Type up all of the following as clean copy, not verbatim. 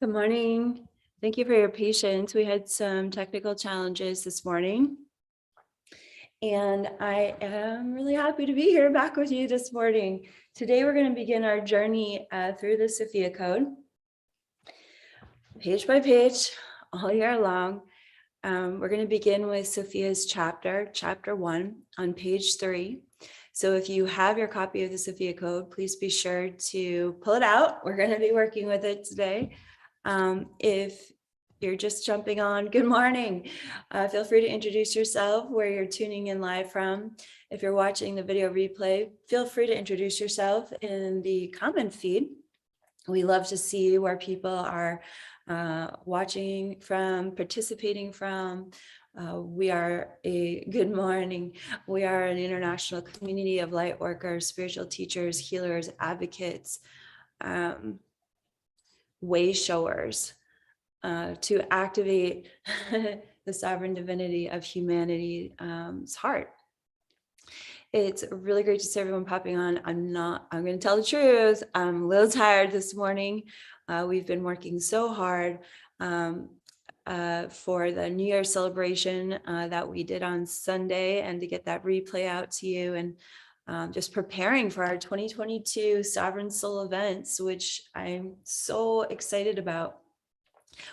Good morning. Thank you for your patience. We had some technical challenges this morning, and I am really happy to be here back with you this morning. Today, we're going to begin our journey through the Sophia Code, page by page, all year long. We're going to begin with Sophia's chapter 1 on page 3. So if you have your copy of the Sophia Code, please be sure to pull it out. We're going to be working with it today. If you're just jumping on, good morning. Feel free to introduce yourself, where you're tuning in live from. If you're watching the video replay, feel free to introduce yourself in the comment feed. We love to see where people are watching from, participating from. We are good morning. We are an international community of light workers, spiritual teachers, healers, advocates, way showers to activate the sovereign divinity of humanity's heart. It's really great to see everyone popping on. I'm going to tell the truth. I'm a little tired this morning. We've been working so hard for the New Year celebration that we did on Sunday, and to get that replay out to you, and just preparing for our 2022 Sovereign Soul events, which I'm so excited about.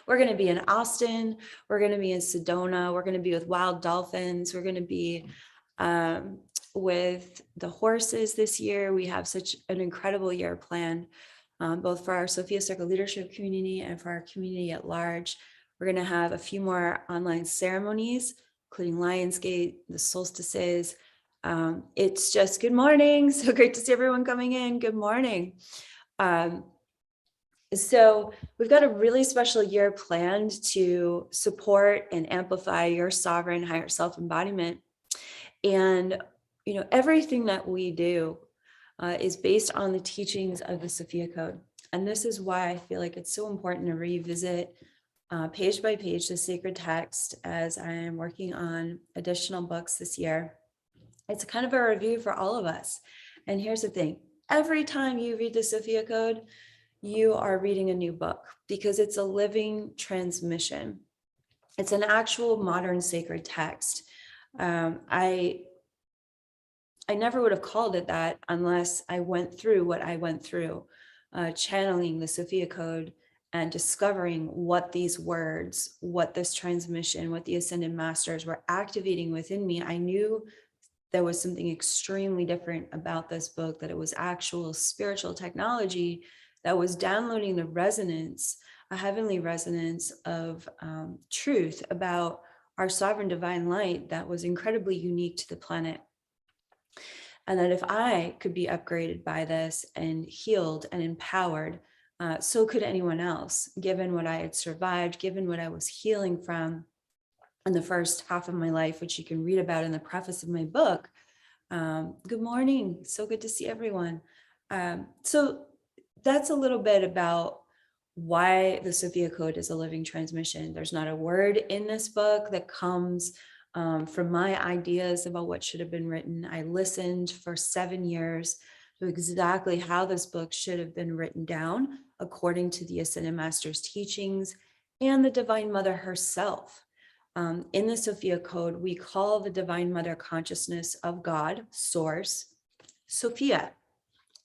We're going to be in Austin. We're going to be in Sedona. We're going to be with wild dolphins. We're going to be with the horses this year. We have such an incredible year planned, both for our Sophia Circle leadership community and for our community at large. We're going to have a few more online ceremonies, including Lionsgate, the solstices. It's just good morning. So great to see everyone coming in. Good morning. So we've got a really special year planned to support and amplify your sovereign higher self embodiment. And, everything that we do is based on the teachings of the Sophia Code. And this is why I feel like it's so important to revisit page by page the sacred text as I am working on additional books this year. It's kind of a review for all of us. And here's the thing. Every time you read the Sophia Code, you are reading a new book, because it's a living transmission. It's an actual modern sacred text. I never would have called it that unless I went through what I went through, channeling the Sophia Code and discovering what these words, what this transmission, what the Ascended Masters were activating within me. I knew there was something extremely different about this book, that it was actual spiritual technology that was downloading the resonance, a heavenly resonance of truth about our sovereign divine light that was incredibly unique to the planet. And that if I could be upgraded by this and healed and empowered, so could anyone else, given what I had survived, given what I was healing from in the first half of my life, which you can read about in the preface of my book. Good morning. So good to see everyone. So that's a little bit about why the Sophia Code is a living transmission. There's not a word in this book that comes from my ideas about what should have been written. I listened for 7 years to exactly how this book should have been written down according to the Ascended Master's teachings and the Divine Mother herself. In the Sophia Code, we call the Divine Mother consciousness of God, Source, Sophia.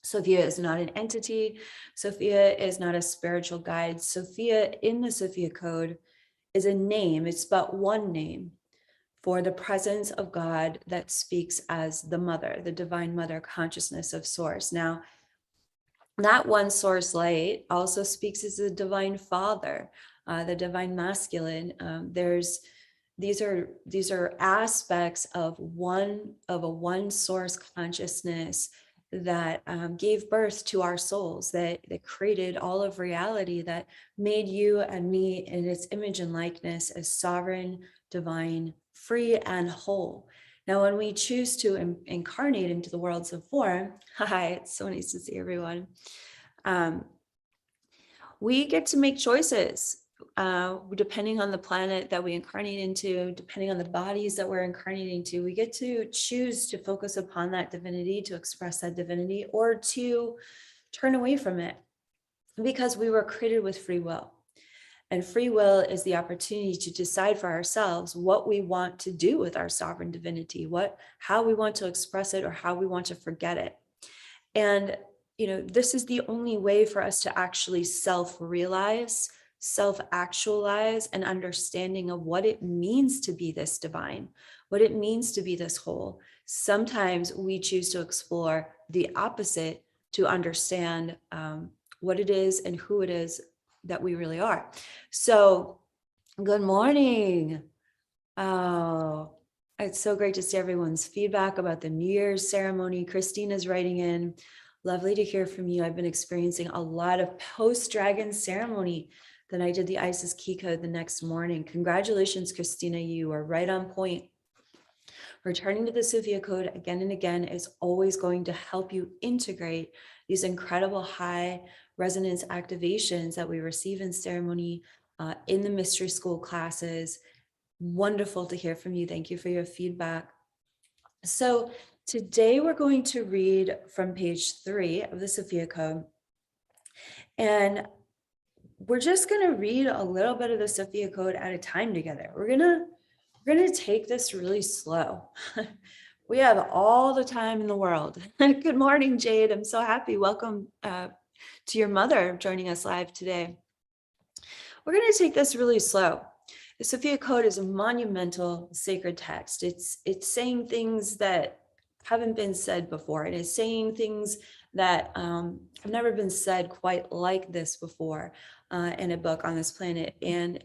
Sophia is not an entity. Sophia is not a spiritual guide. Sophia in the Sophia Code is a name. It's but one name for the presence of God that speaks as the Mother, the Divine Mother consciousness of Source. Now, that one source light also speaks as the Divine Father, the Divine Masculine. These are aspects of a one source consciousness that gave birth to our souls, that created all of reality, that made you and me in its image and likeness as sovereign, divine, free, and whole. Now, when we choose to incarnate into the worlds of form, hi, it's so nice to see everyone. We get to make choices depending on the planet that we incarnate into, depending on the bodies that we're incarnating to. We get to choose to focus upon that divinity, to express that divinity, or to turn away from it, because we were created with free will. And free will is the opportunity to decide for ourselves what we want to do with our sovereign divinity, how we want to express it or how we want to forget it. And, this is the only way for us to actually self-realize, self-actualize, an understanding of what it means to be this divine, what it means to be this whole. Sometimes we choose to explore the opposite to understand what it is and who it is that we really are. So, good morning. Oh, it's so great to see everyone's feedback about the New Year's ceremony. Christina's writing in. Lovely to hear from you. I've been experiencing a lot of post-dragon ceremony. Then I did the Isis key code the next morning. Congratulations, Christina. You are right on point. Returning to the Sophia Code again and again is always going to help you integrate these incredible high resonance activations that we receive in ceremony, in the mystery school classes. Wonderful to hear from you. Thank you for your feedback. So today we're going to read from page 3 of the Sophia Code. And we're just going to read a little bit of the Sophia Code at a time together. We're going to take this really slow. We have all the time in the world. Good morning, Jade. I'm so happy. Welcome to your mother joining us live today. We're going to take this really slow. The Sophia Code is a monumental sacred text. It's saying things that haven't been said before. It is saying things that have never been said quite like this before in a book on this planet. And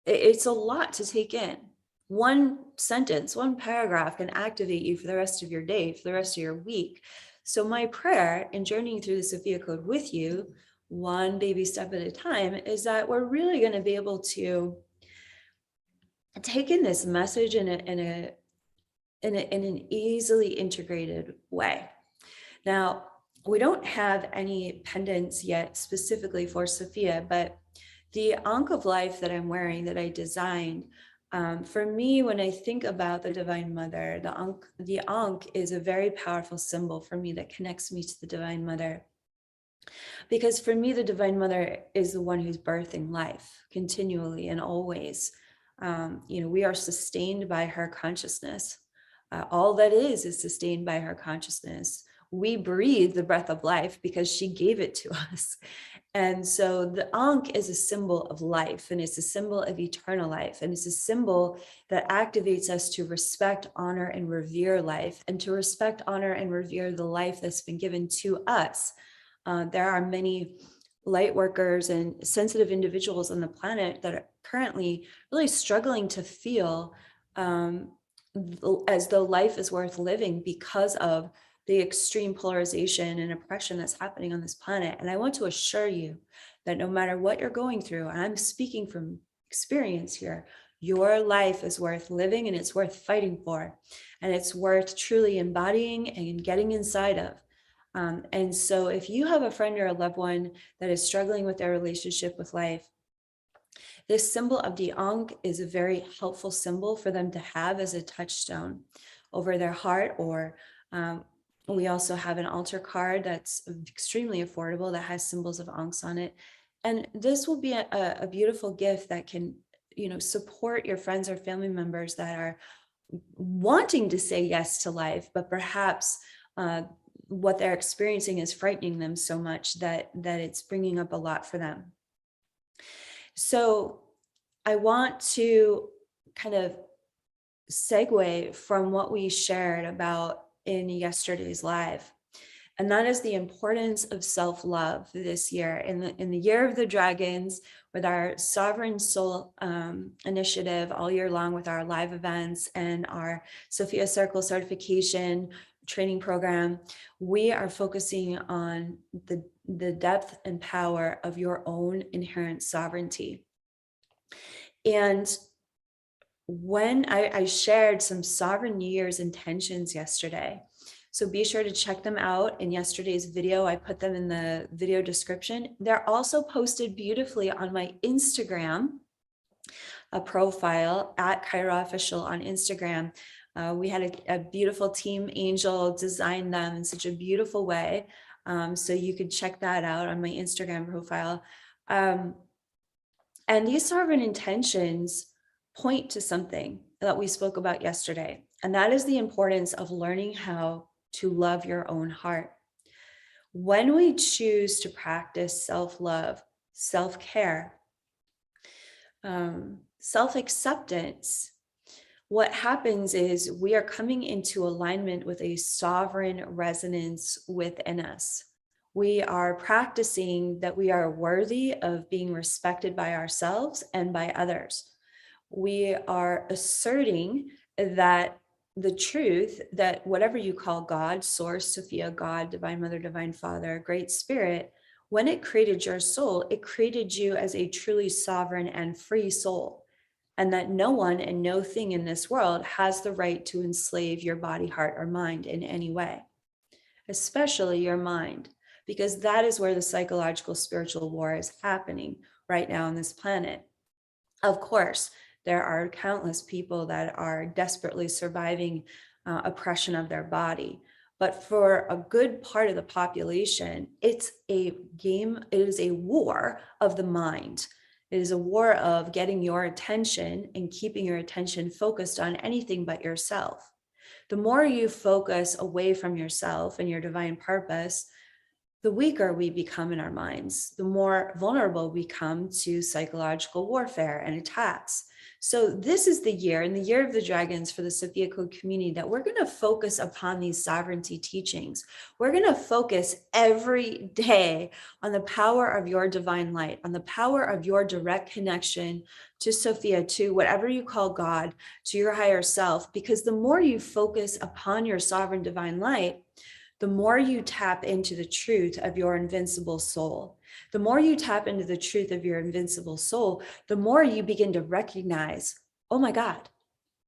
it's a lot to take in. One sentence, one paragraph can activate you for the rest of your day, for the rest of your week. So my prayer in journeying through the Sophia Code with you, one baby step at a time, is that we're really going to be able to take in this message in an easily integrated way. Now, we don't have any pendants yet specifically for Sophia, but the Ankh of life that I'm wearing, that I designed, for me, when I think about the Divine Mother, the Ankh is a very powerful symbol for me that connects me to the Divine Mother. Because for me, the Divine Mother is the one who's birthing life continually and always. We are sustained by her consciousness. All that is sustained by her consciousness. We breathe the breath of life because she gave it to us. And so the Ankh is a symbol of life, and it's a symbol of eternal life. And it's a symbol that activates us to respect, honor, and revere life, and to respect, honor, and revere the life that's been given to us. There are many light workers and sensitive individuals on the planet that are currently really struggling to feel as though life is worth living because of the extreme polarization and oppression that's happening on this planet. And I want to assure you that no matter what you're going through, and I'm speaking from experience here, your life is worth living and it's worth fighting for. And it's worth truly embodying and getting inside of. And so if you have a friend or a loved one that is struggling with their relationship with life, this symbol of the Ankh is a very helpful symbol for them to have as a touchstone over their heart. Or we also have an altar card that's extremely affordable that has symbols of Ankhs on it. And this will be a beautiful gift that can, support your friends or family members that are wanting to say yes to life, but perhaps what they're experiencing is frightening them so much that it's bringing up a lot for them. So I want to kind of segue from what we shared about in yesterday's live. And that is the importance of self-love this year. In the year of the dragons, with our Sovereign Soul initiative all year long, with our live events and our Sophia Circle certification training program, we are focusing on the depth and power of your own inherent sovereignty. And when I shared some Sovereign New Year's intentions yesterday, so be sure to check them out in yesterday's video. I put them in the video description. They're also posted beautifully on my Instagram, a profile at Kaia Official on Instagram. We had a beautiful team angel design them in such a beautiful way. So you could check that out on my Instagram profile. And these sovereign intentions point to something that we spoke about yesterday, and that is the importance of learning how to love your own heart. When we choose to practice self-love, self-care, self-acceptance, what happens is we are coming into alignment with a sovereign resonance within us. We are practicing that we are worthy of being respected by ourselves and by others. We are asserting that the truth that whatever you call God, Source, Sophia, God, Divine Mother, Divine Father, Great Spirit, when it created your soul, it created you as a truly sovereign and free soul. And that no one and no thing in this world has the right to enslave your body, heart, or mind in any way, especially your mind, because that is where the psychological spiritual war is happening right now on this planet. Of course, there are countless people that are desperately surviving oppression of their body. But for a good part of the population, it's a game, it is a war of the mind. It is a war of getting your attention and keeping your attention focused on anything but yourself. The more you focus away from yourself and your divine purpose, the weaker we become in our minds, the more vulnerable we become to psychological warfare and attacks. So this is the year, in the year of the dragons for the Sophia Code community, that we're going to focus upon these sovereignty teachings. We're going to focus every day on the power of your divine light, on the power of your direct connection to Sophia, to whatever you call God, to your higher self, because the more you focus upon your sovereign divine light, the more you tap into the truth of your invincible soul. The more you tap into the truth of your invincible soul, the more you begin to recognize, oh my God,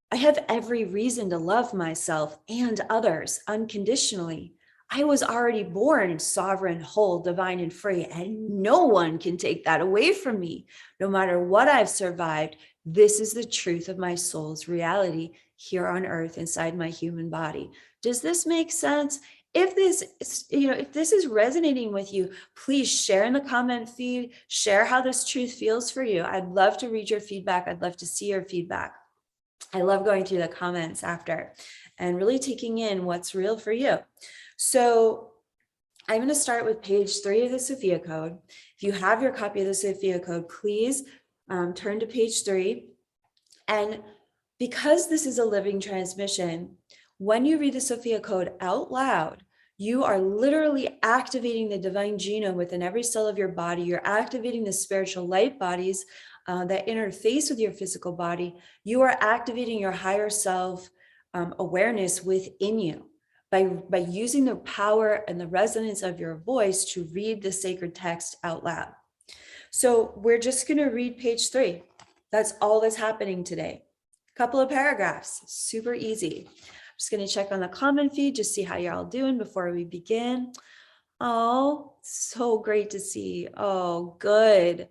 I have every reason to love myself and others unconditionally. I was already born sovereign, whole, divine, and free, and no one can take that away from me. No matter what I've survived, this is the truth of my soul's reality here on earth inside my human body. Does this make sense? If this, if this is resonating with you, please share in the comment feed, share how this truth feels for you. I'd love to read your feedback. I'd love to see your feedback. I love going through the comments after and really taking in what's real for you. So I'm going to start with page 3 of the Sophia Code. If you have your copy of the Sophia Code, please turn to page 3. And because this is a living transmission, when you read the Sophia Code out loud, you are literally activating the divine genome within every cell of your body. You're activating the spiritual light bodies that interface with your physical body. You are activating your higher self awareness within you by using the power and the resonance of your voice to read the sacred text out loud. So we're just going to read page 3. That's all that's happening today. A couple of paragraphs, super easy. I'm just going to check on the comment feed, just see how you're all doing before we begin. Oh, so great to see. Oh, good.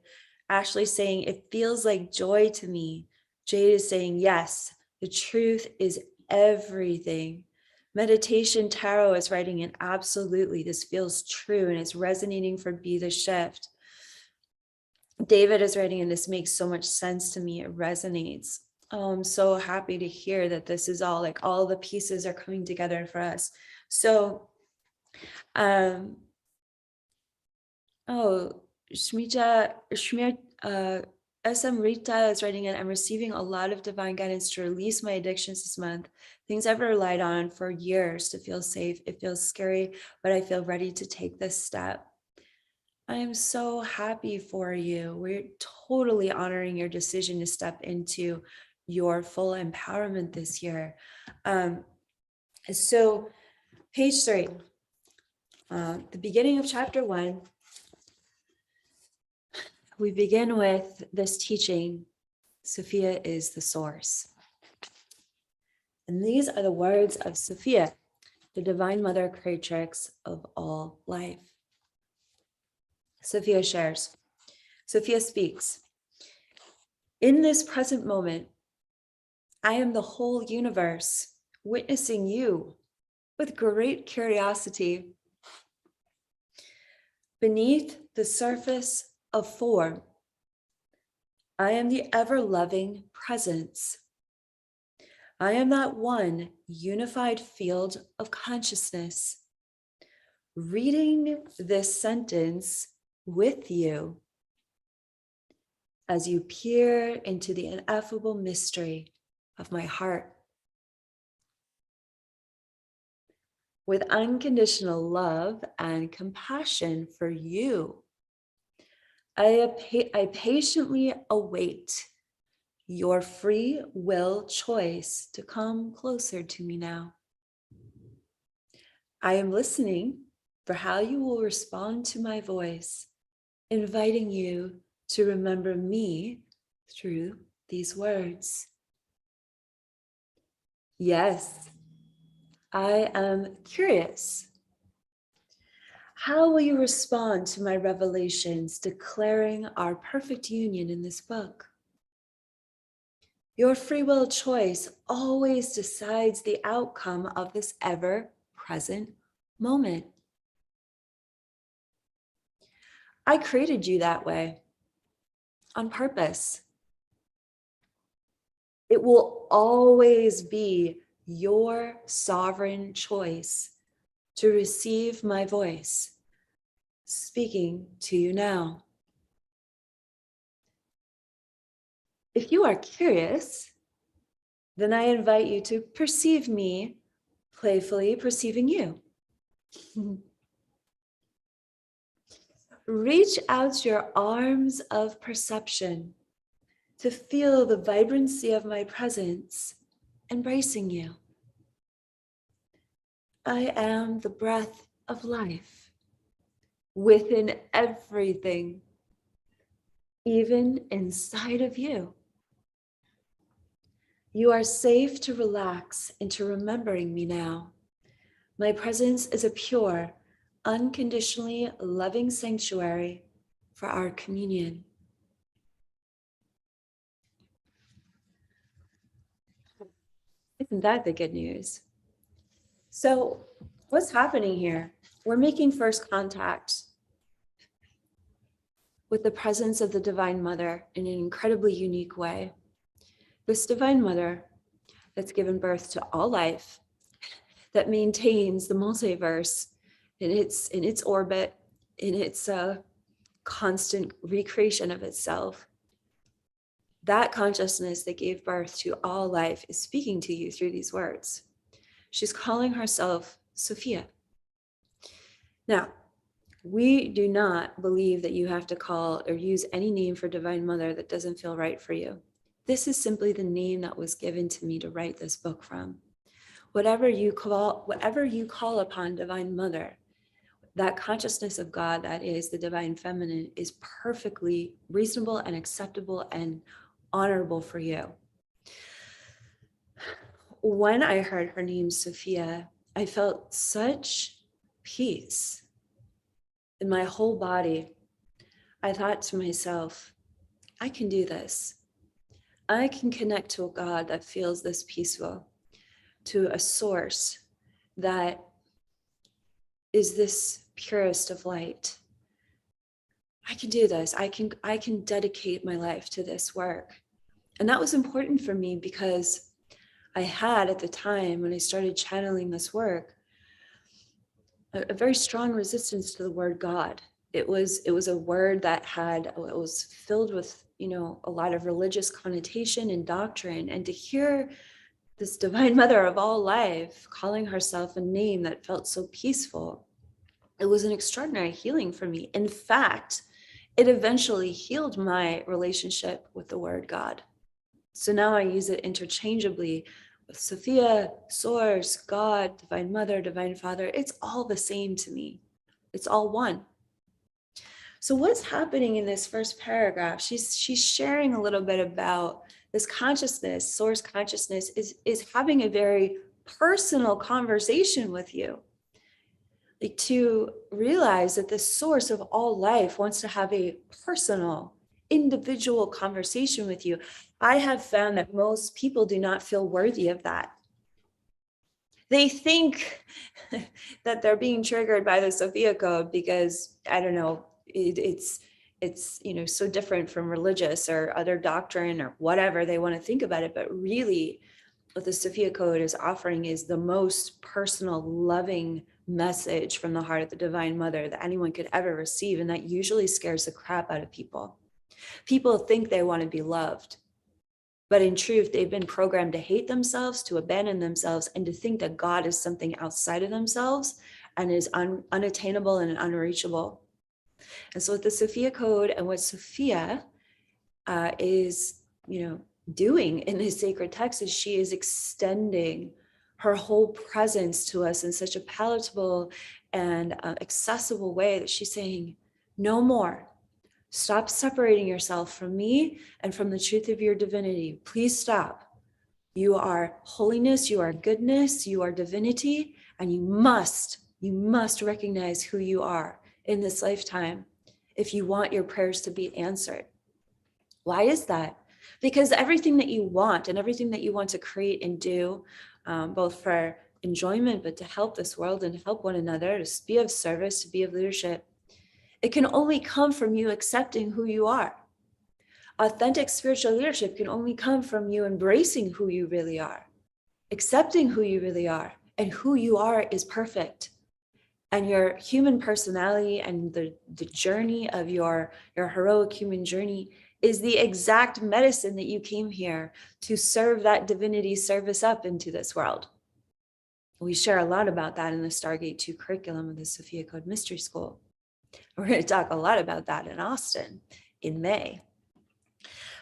Ashley saying, it feels like joy to me. Jade is saying, yes, the truth is everything. Meditation Tarot is writing in, absolutely, this feels true and it's resonating for Be the Shift. David is writing, and this makes so much sense to me. It resonates. Oh, I'm so happy to hear that this is all like all the pieces are coming together for us. So, Shmita, SM Rita is writing in, I'm receiving a lot of divine guidance to release my addictions this month. Things I've relied on for years to feel safe. It feels scary, but I feel ready to take this step. I am so happy for you. We're totally honoring your decision to step into your full empowerment this year. So page 3, the beginning of chapter 1, we begin with this teaching, Sophia is the source. And these are the words of Sophia, the divine mother creatrix of all life. Sophia shares, Sophia speaks, in this present moment, I am the whole universe, witnessing you with great curiosity. Beneath the surface of form, I am the ever-loving presence. I am that one unified field of consciousness. Reading this sentence with you as you peer into the ineffable mystery of my heart. With unconditional love and compassion for you, I patiently await your free will choice to come closer to me now. I am listening for how you will respond to my voice, inviting you to remember me through these words. Yes, I am curious. How will you respond to my revelations declaring our perfect union in this book? Your free will choice always decides the outcome of this ever-present moment. I created you that way on purpose. It will always be your sovereign choice to receive my voice speaking to you now. If you are curious, then I invite you to perceive me playfully perceiving you. Reach out your arms of perception to feel the vibrancy of my presence embracing you. I am the breath of life within everything, even inside of you. You are safe to relax into remembering me now. My presence is a pure, unconditionally loving sanctuary for our communion. Isn't that the good news? So what's happening here? We're making first contact with the presence of the Divine Mother in an incredibly unique way. This Divine Mother that's given birth to all life, that maintains the multiverse in its orbit, in its constant recreation of itself. That consciousness that gave birth to all life is speaking to you through these words. She's calling herself Sophia. Now, we do not believe that you have to call or use any name for Divine Mother that doesn't feel right for you. This is simply the name that was given to me to write this book from. Whatever you call upon Divine Mother, that consciousness of God that is the Divine Feminine is perfectly reasonable and acceptable and honorable for you. When I heard her name, Sophia, I felt such peace in my whole body. I thought to myself, I can do this. I can connect to a God that feels this peaceful, to a source that is this purest of light. I can do this. I can dedicate my life to this work. And that was important for me because I had at the time when I started channeling this work, a very strong resistance to the word God. It was a word that it was filled with, a lot of religious connotation and doctrine. And to hear this Divine Mother of all life calling herself a name that felt so peaceful, it was an extraordinary healing for me. In fact, it eventually healed my relationship with the word God. So now I use it interchangeably with Sophia, Source, God, Divine Mother, Divine Father. It's all the same to me. It's all one. So what's happening in this first paragraph? She's sharing a little bit about this consciousness, Source consciousness is having a very personal conversation with you. Like to realize that the source of all life wants to have a personal, individual conversation with you. I have found that most people do not feel worthy of that. They think that they're being triggered by the Sophia Code because, I don't know, it's it's, so different from religious or other doctrine or whatever they want to think about it. But really, what the Sophia Code is offering is the most personal, loving message from the heart of the Divine Mother that anyone could ever receive. And that usually scares the crap out of people. People think they want to be loved, but in truth, they've been programmed to hate themselves, to abandon themselves, and to think that God is something outside of themselves and is unattainable and unreachable. And so with the Sophia Code and what Sophia is, doing in this sacred text is she is extending her whole presence to us in such a palatable and accessible way that she's saying, no more. Stop separating yourself from me and from the truth of your divinity. Please stop. You are holiness, you are goodness, you are divinity, and you must recognize who you are in this lifetime if you want your prayers to be answered. Why is that? Because everything that you want and everything that you want to create and do, both for enjoyment, but to help this world and to help one another, to be of service, to be of leadership, it can only come from you accepting who you are. Authentic spiritual leadership can only come from you embracing who you really are, accepting who you really are, and who you are is perfect. And your human personality and the journey of your heroic human journey is the exact medicine that you came here to serve that divinity service up into this world. We share a lot about that in the Stargate 2 curriculum of the Sophia Code Mystery School. We're going to talk a lot about that in Austin in May.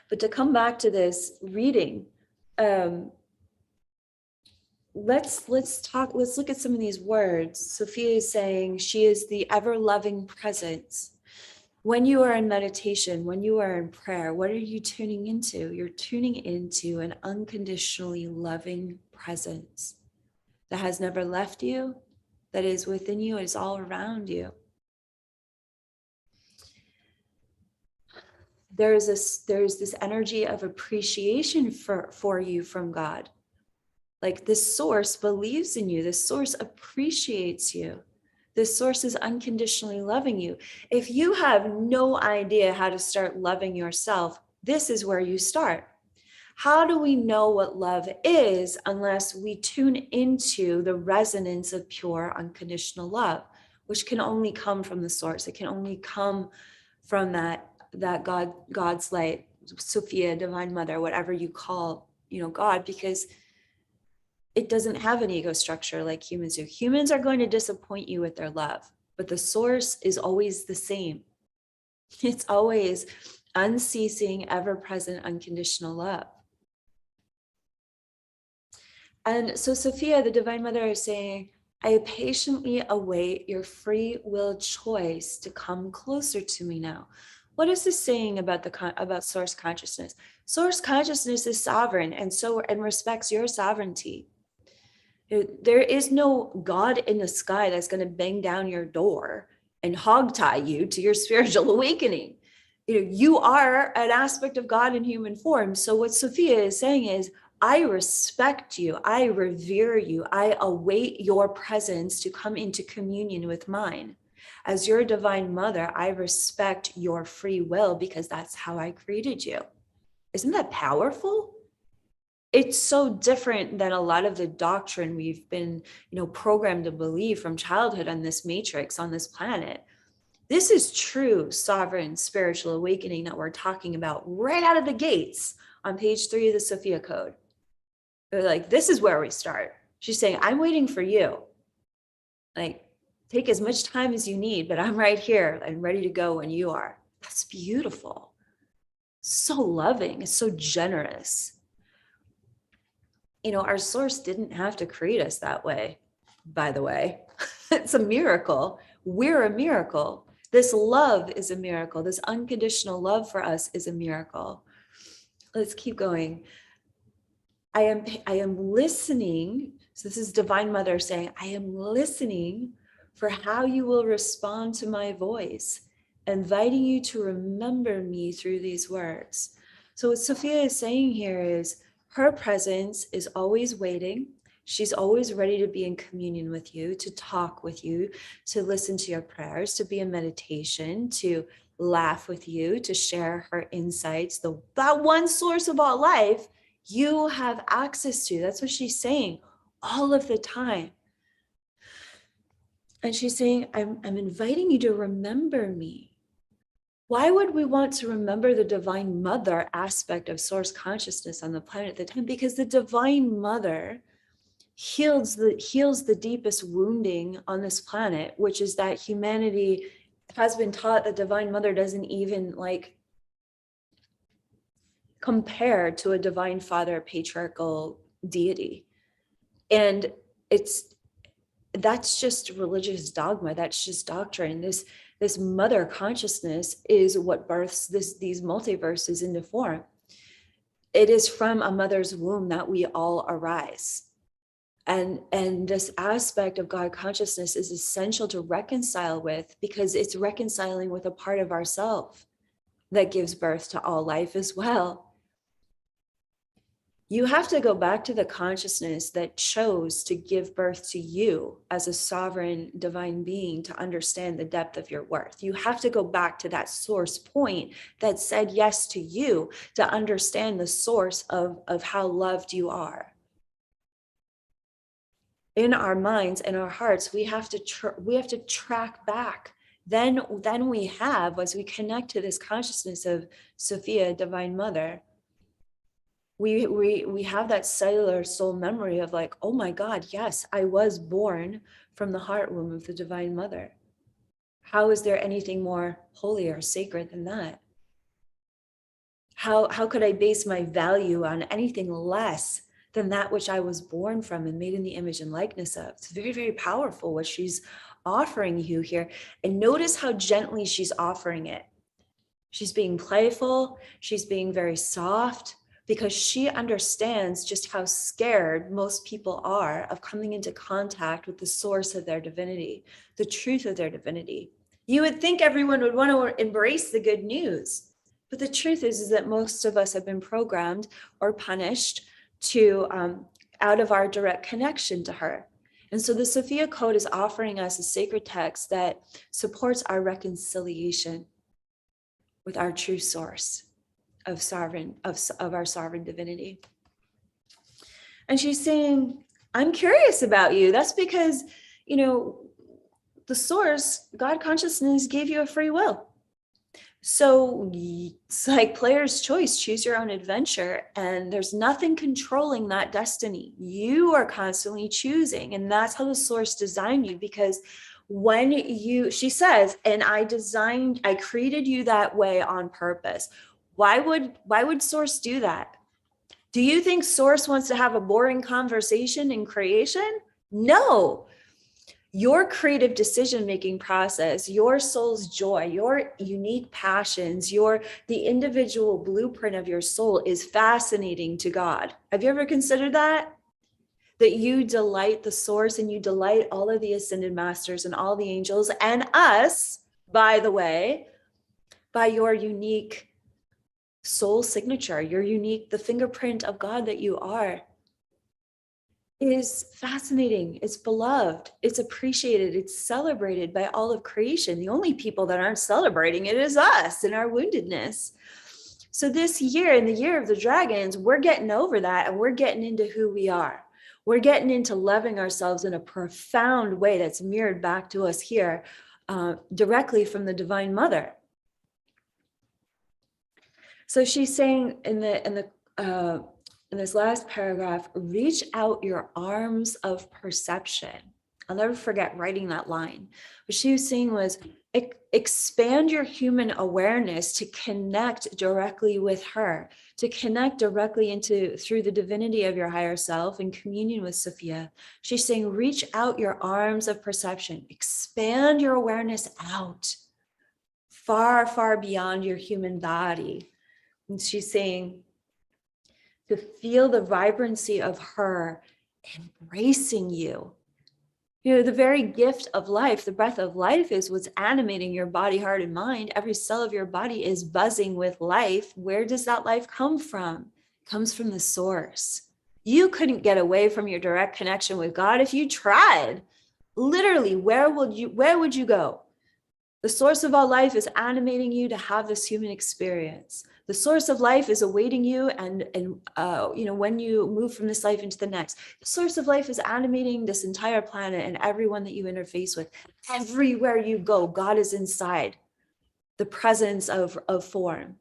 But to come back to this reading, let's look at some of these words. Sophia is saying she is the ever-loving presence. When you are in meditation, when you are in prayer, what are you tuning into? You're tuning into an unconditionally loving presence that has never left you, that is within you, is all around you. There's this energy of appreciation for you from God. Like this source believes in you. This source appreciates you. This source is unconditionally loving you. If you have no idea how to start loving yourself, this is where you start. How do we know what love is unless we tune into the resonance of pure unconditional love, which can only come from the source. It can only come from that God's light, Sophia, Divine Mother, whatever you call, God, because it doesn't have an ego structure like humans do. Humans are going to disappoint you with their love, but the source is always the same. It's always unceasing, ever-present, unconditional love. And so Sophia, the Divine Mother, is saying, I patiently await your free will choice to come closer to me now. What is this saying about source consciousness? Source consciousness is sovereign and respects your sovereignty. There is no God in the sky that's going to bang down your door and hogtie you to your spiritual awakening. You are an aspect of God in human form. So what Sophia is saying is, I respect you, I revere you, I await your presence to come into communion with mine. As your Divine Mother, I respect your free will because that's how I created you. Isn't that powerful? It's so different than a lot of the doctrine we've been, programmed to believe from childhood on this matrix, on this planet. This is true sovereign spiritual awakening that we're talking about right out of the gates on page 3 of the Sophia Code. They're like, this is where we start. She's saying, I'm waiting for you. Like, take as much time as you need, but I'm right here and ready to go when you are. That's beautiful. So loving. It's so generous. Our source didn't have to create us that way, by the way. It's a miracle. We're a miracle. This love is a miracle. This unconditional love for us is a miracle. Let's keep going. I am listening. So this is Divine Mother saying, I am listening for how you will respond to my voice, inviting you to remember me through these words. So what Sophia is saying here is her presence is always waiting. She's always ready to be in communion with you, to talk with you, to listen to your prayers, to be in meditation, to laugh with you, to share her insights. That one source of all life you have access to. That's what she's saying all of the time. And she's saying, I'm inviting you to remember me. Why would we want to remember the divine mother aspect of source consciousness on the planet at the time? Because the divine mother heals the deepest wounding on this planet, which is that humanity has been taught the divine mother doesn't even like compare to a divine father patriarchal deity. And that's just religious dogma. That's just doctrine. This mother consciousness is what births these multiverses into form. It is from a mother's womb that we all arise. And this aspect of God consciousness is essential to reconcile with, because it's reconciling with a part of ourself that gives birth to all life as well. You have to go back to the consciousness that chose to give birth to you as a sovereign divine being to understand the depth of your worth. You have to go back to that source point that said yes to you to understand the source of how loved you are. In our minds and our hearts, we have to track back. Then we have, as we connect to this consciousness of Sophia, Divine Mother, we have that cellular soul memory of like, oh my God, yes, I was born from the heart womb of the Divine Mother. How is there anything more holy or sacred than that? How could I base my value on anything less than that which I was born from and made in the image and likeness of? It's very, very powerful what she's offering you here. And notice how gently she's offering it. She's being playful. She's being very soft, because she understands just how scared most people are of coming into contact with the source of their divinity, the truth of their divinity. You would think everyone would want to embrace the good news. But the truth is that most of us have been programmed or punished to out of our direct connection to her. And so the Sophia Code is offering us a sacred text that supports our reconciliation with our true source of our sovereign divinity. And she's saying, I'm curious about you. That's because, the source, God consciousness, gave you a free will. So it's like player's choice, choose your own adventure. And there's nothing controlling that destiny. You are constantly choosing. And that's how the source designed you, because she says, and I created you that way on purpose. Why would source do that? Do you think source wants to have a boring conversation in creation? No. Your creative decision-making process, your soul's joy, your unique passions, the individual blueprint of your soul is fascinating to God. Have you ever considered that? That you delight the source and you delight all of the ascended masters and all the angels and us, by the way, by your unique soul signature, the fingerprint of God that you are, is fascinating. It's beloved. It's appreciated. It's celebrated by all of creation. The only people that aren't celebrating it is us and our woundedness. So this year, in the year of the dragons, we're getting over that and we're getting into who we are. We're getting into loving ourselves in a profound way that's mirrored back to us here directly from the Divine Mother. So she's saying in this last paragraph, reach out your arms of perception. I'll never forget writing that line. What she was saying was, expand your human awareness to connect directly with her, to connect directly through the divinity of your higher self in communion with Sophia. She's saying, reach out your arms of perception, expand your awareness out, far, far beyond your human body. And she's saying to feel the vibrancy of her embracing you. The very gift of life, the breath of life, is what's animating your body, heart, and mind. Every cell of your body is buzzing with life. Where does that life come from? It comes from the source. You couldn't get away from your direct connection with God if you tried. Literally, where would you go? The source of all life is animating you to have this human experience. The source of life is awaiting you, and when you move from this life into the next. The source of life is animating this entire planet and everyone that you interface with. Everywhere you go, God is inside the presence of form.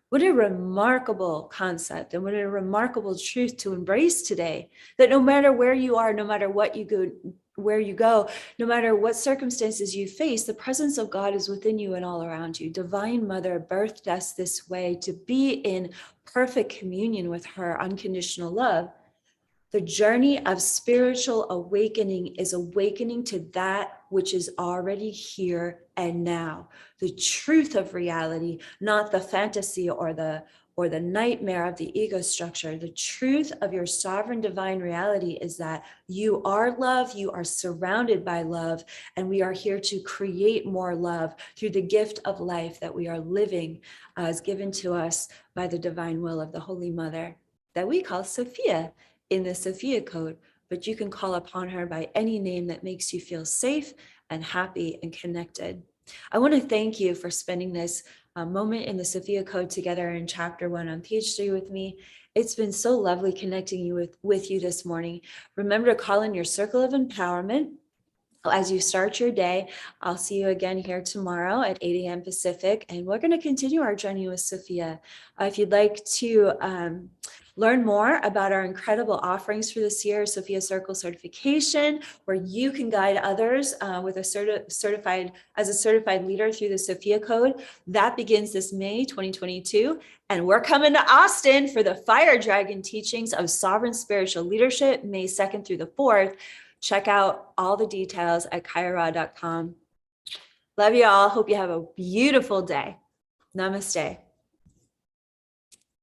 What a remarkable concept, and what a remarkable truth to embrace today, that no matter where you are, no matter what you go, where you go, no matter what circumstances you face, the presence of God is within you and all around you. Divine Mother birthed us this way to be in perfect communion with her unconditional love. The journey of spiritual awakening is awakening to that which is already here and now. The truth of reality, not the fantasy or the nightmare of the ego structure. The truth of your sovereign divine reality is that you are love, you are surrounded by love, and we are here to create more love through the gift of life that we are living as given to us by the divine will of the Holy Mother that we call Sophia in the Sophia Code, but you can call upon her by any name that makes you feel safe and happy and connected. I want to thank you for spending this moment in the Sophia Code together in chapter 1 on page 3 with me. It's been so lovely connecting you with you this morning. Remember to call in your circle of empowerment as you start your day. I'll see you again here tomorrow at 8 a.m. Pacific, and we're going to continue our journey with Sophia. If you'd like to learn more about our incredible offerings for this year, Sophia Circle certification, where you can guide others with a certified leader through the Sophia Code, that begins this May 2022. And we're coming to Austin for the Fire Dragon teachings of sovereign spiritual leadership, May 2nd through the 4th. Check out all the details at kaiara.com. Love you all. Hope you have a beautiful day. Namaste.